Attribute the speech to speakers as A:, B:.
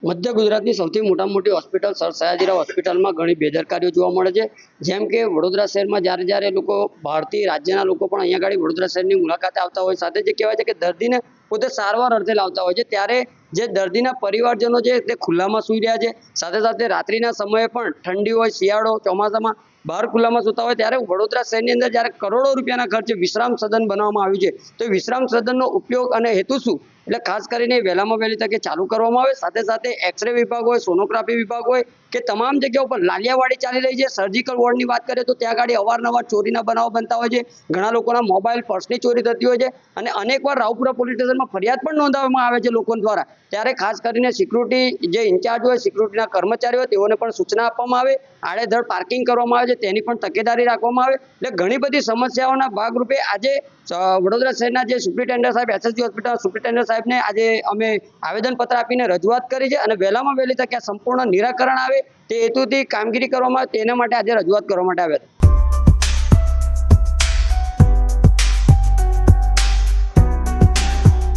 A: મધ્ય ગુજરાતની સૌથી મોટી હોસ્પિટલ સર સયાજીરાવ હોસ્પિટલમાં ઘણી બેદરકારીઓ જોવા મળે છે। જેમ કે વડોદરા શહેરમાં જ્યારે લોકો બહારથી રાજ્યના લોકો પણ અહીંયા આગળ વડોદરા શહેરની મુલાકાતે આવતા હોય, સાથે જે કહેવાય છે કે દર્દીને પોતે સારવાર અર્થે લાવતા હોય છે, ત્યારે જે દર્દીના પરિવારજનો છે તે ખુલ્લામાં સૂઈ રહ્યા છે। સાથે સાથે રાત્રિના સમયે પણ ઠંડી હોય, શિયાળો, ચોમાસામાં બહાર ખુલ્લામાં સૂતા હોય, ત્યારે વડોદરા શહેરની અંદર જ્યારે કરોડો રૂપિયાના ખર્ચે વિશ્રામ સદન બનાવવામાં આવ્યું છે, તો વિશ્રામ સદનનો ઉપયોગ અને હેતુ શું, એટલે ખાસ કરીને વહેલામાં વહેલી તકે ચાલુ કરવામાં આવે। સાથે સાથે એક્સરે વિભાગ હોય, સોનોગ્રાફી વિભાગ હોય કે તમામ જગ્યાઓ પર લાલિયાવાડી ચાલી રહી છે। સર્જિકલ વોર્ડની વાત કરીએ તો ત્યાં આગળ અવારનવાર ચોરીના બનાવો બનતા હોય છે, ઘણા લોકોના મોબાઈલ, પર્સની ચોરી થતી હોય છે અને અનેકવાર રાવપુરા પોલીસ સ્ટેશનમાં ફરિયાદ પણ નોંધાવવામાં આવે છે લોકો દ્વારા। ત્યારે ખાસ કરીને સિક્યુરિટી જે ઇન્ચાર્જ હોય, સિક્યુરિટીના કર્મચારીઓ, તેઓને પણ સૂચના આપવામાં આવે, આડેધડ પાર્કિંગ કરવામાં આવે છે, તેની પણ તકેદારી રાખવામાં આવે। એટલે ઘણી બધી સમસ્યાઓના ભાગરૂપે આજે વડોદરા શહેરના જે સુપ્રિન્ટેન્ડન્ટ સાહેબ, એસએસજી હોસ્પિટલ સુપ્રિન્ટેન્ડન્ટ સાહેબને આજે અમે આવેદનપત્ર આપીને રજૂઆત કરી છે અને વહેલામાં વહેલી તકે સંપૂર્ણ નિરાકરણ આવે તે હેતુથી કામગીરી કરવામાં આવે, તેના માટે આજે રજૂઆત કરવા માટે આવ્યા હતા।